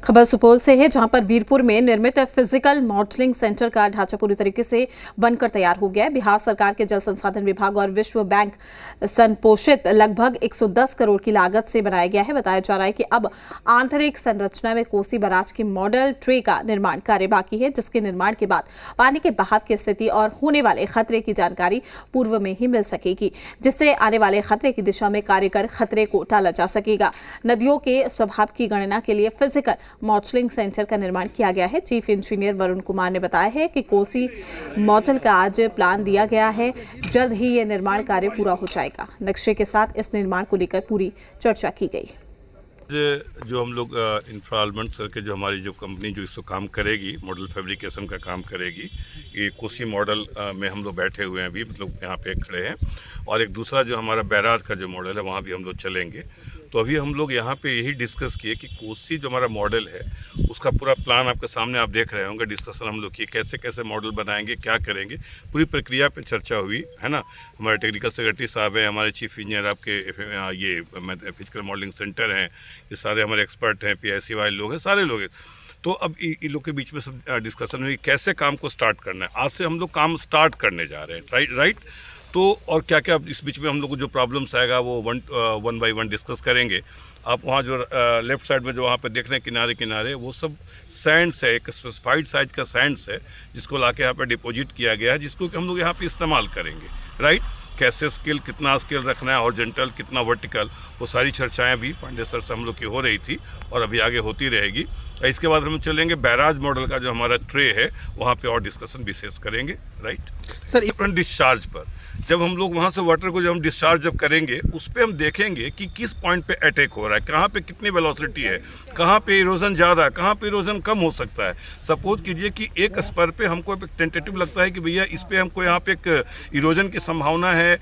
खबर सुपौल से है, जहां पर वीरपुर में निर्मित फिजिकल मॉडलिंग सेंटर का ढांचा पूरी तरीके से बनकर तैयार हो गया है। बिहार सरकार के जल संसाधन विभाग और विश्व बैंक संपोषित लगभग 110 करोड़ की लागत से बनाया गया है। बताया जा रहा है कि अब आंतरिक संरचना में कोसी बराज की मॉडल ट्रे का निर्माण कार्य बाकी है, जिसके निर्माण के बाद पानी के बहाव की स्थिति और होने वाले खतरे की जानकारी पूर्व में ही मिल सकेगी, जिससे आने वाले खतरे की दिशा में कार्य कर खतरे को टाला जा सकेगा। नदियों के स्वभाव की गणना के लिए फिजिकल मॉडलिंग सेंटर का निर्माण किया गया है। चीफ इंजीनियर वरुण कुमार ने बताया है कि कोसी मॉडल का आज प्लान दिया गया है, जल्द ही यह निर्माण कार्य पूरा हो जाएगा। नक्शे के साथ इस निर्माण को लेकर पूरी चर्चा की गई। जो हम लोग इंफ्रालमेंट करके जो हमारी जो कंपनी जो इसको काम करेगी, मॉडल फैब्रिकेशन का काम करेगी, ये कोसी मॉडल में हम लोग बैठे हुए हैं अभी, मतलब यहाँ पे खड़े हैं। और एक दूसरा जो हमारा बैराज का जो मॉडल है वहाँ भी हम लोग चलेंगे। तो अभी हम लोग यहाँ पे यही डिस्कस किए कि कोसी जो हमारा मॉडल है उसका पूरा प्लान आपके सामने आप देख रहे होंगे। डिस्कशन हम लोग किए कैसे कैसे मॉडल बनाएंगे, क्या करेंगे, पूरी प्रक्रिया पे चर्चा हुई है ना। हमारे टेक्निकल सेक्रेटरी साहब हैं, हमारे चीफ इंजीनियर आपके ये फिजिकल मॉडलिंग सेंटर हैं, ये सारे हमारे एक्सपर्ट हैं, PIC वाले लोग हैं, सारे लोग हैं। तो अब इन लोग के बीच में सब डिस्कशन हुई कैसे काम को स्टार्ट करना है। आज से हम लोग काम स्टार्ट करने जा रहे हैं, राइट। तो और क्या क्या इस बीच में हम लोग को जो प्रॉब्लम्स आएगा वो वन बाय वन डिस्कस करेंगे। आप वहाँ जो लेफ्ट साइड में जो वहाँ पे देख रहे हैं किनारे किनारे, वो सब सैंड्स है, एक स्पेसिफाइड साइज का सैंड्स है, जिसको लाके यहाँ पे डिपॉजिट किया गया है, जिसको कि हम लोग यहाँ पे इस्तेमाल करेंगे, राइट। कैसे स्केल, कितना स्केल रखना है, हॉरिजॉन्टल कितना वर्टिकल, वो सारी चर्चाएं भी पांडे सर से हम लोग की हो रही थी और अभी आगे होती रहेगी। इसके बाद हम चलेंगे बैराज मॉडल का जो हमारा ट्रे है, वहाँ पे और डिस्कशन विशेष करेंगे, राइट। सर इवन डिस्चार्ज पर जब हम लोग वहाँ से वाटर को जब हम डिस्चार्ज जब करेंगे, उस पर हम देखेंगे कि किस पॉइंट पे अटैक हो रहा है, कहाँ पे कितनी वेलोसिटी है, कहाँ पे इरोजन ज़्यादा है, कहाँ पे इरोजन कम हो सकता है। सपोज कीजिए कि एक स्पर पे हमको एक टेंटेटिव लगता है कि भैया इस पे हमको यहाँ पे एक इरोजन की संभावना है,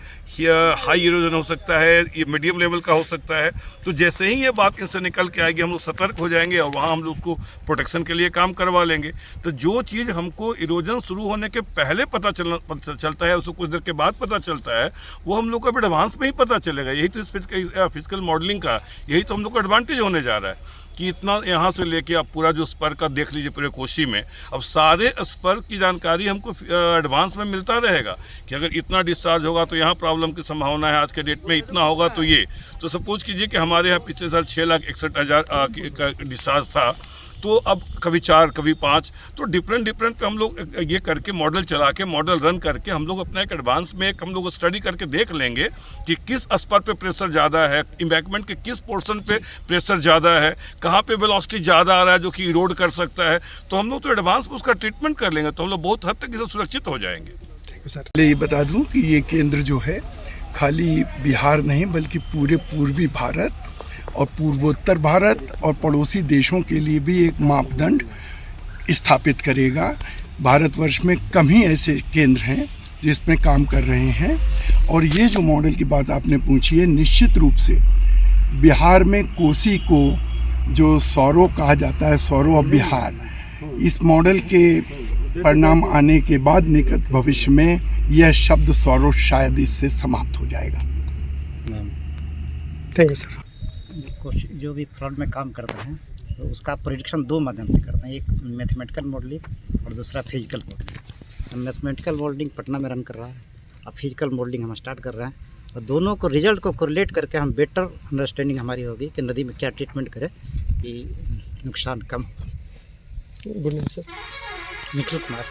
हाई इरोजन हो सकता है, ये मीडियम लेवल का हो सकता है। तो जैसे ही ये बात इनसे निकल के आएगी, हम लोग सतर्क हो जाएंगे और वहाँ हम लोग उसको प्रोटेक्शन के लिए काम करवा लेंगे। तो जो चीज़ हमको इरोजन शुरू होने के पहले पता चलता है, उसको कुछ देर के बाद पता चलता है, वो हम लोग को एडवांस में ही पता चलेगा। यही तो इस फिजिकल मॉडलिंग का यही तो हम लोग को एडवांटेज होने जा रहा है कि इतना यहाँ से लेके आप पूरा जो स्पर का देख लीजिए पूरे कोसी में, अब सारे स्पर की जानकारी हमको एडवांस में मिलता रहेगा कि अगर इतना डिस्चार्ज होगा तो यहाँ प्रॉब्लम की संभावना है, आज के डेट में इतना होगा तो ये। तो सपोज कीजिए कि हमारे यहाँ पिछले साल 6,61,000 का डिस्चार्ज था, तो अब कभी 4 कभी 5, तो डिफरेंट पे हम लोग ये करके मॉडल चला के मॉडल रन करके हम लोग अपना एक एडवांस में हम लोग स्टडी करके देख लेंगे कि किस स्पर पे प्रेशर ज़्यादा है, एम्बैंकमेंट के किस पोर्शन पे प्रेशर ज़्यादा है, कहाँ पे वेलोसिटी ज़्यादा आ रहा है जो कि इरोड कर सकता है। तो हम लोग तो एडवांस में उसका ट्रीटमेंट कर लेंगे, तो हम लोग बहुत हद तक इससे सुरक्षित हो जाएंगे। Thank you sir. ये बता दूँ कि ये केंद्र जो है खाली बिहार नहीं बल्कि पूरे पूर्वी भारत और पूर्वोत्तर भारत और पड़ोसी देशों के लिए भी एक मापदंड स्थापित करेगा। भारतवर्ष में कम ही ऐसे केंद्र हैं जिसमें काम कर रहे हैं। और ये जो मॉडल की बात आपने पूछी है, निश्चित रूप से बिहार में कोसी को जो सौरो कहा जाता है, सौरो ऑफ बिहार, इस मॉडल के परिणाम आने के बाद निकट भविष्य में यह शब्द सौरो शायद इससे समाप्त हो जाएगा। Thank you sir. जो भी फ्रंट में काम करते हैं तो उसका प्रेडिक्शन 2 माध्यम से करते हैं, एक मैथमेटिकल मॉडलिंग और दूसरा physical modelling. Mathematical modelling Patna में रन कर रहा है, अब फिजिकल मॉडलिंग हम स्टार्ट कर रहे हैं, और दोनों को रिजल्ट को कोरिलेट करके हम बेटर अंडरस्टैंडिंग हमारी होगी कि नदी में क्या ट्रीटमेंट करें कि नुकसान कम। Good news sir. Nikhil Kumar.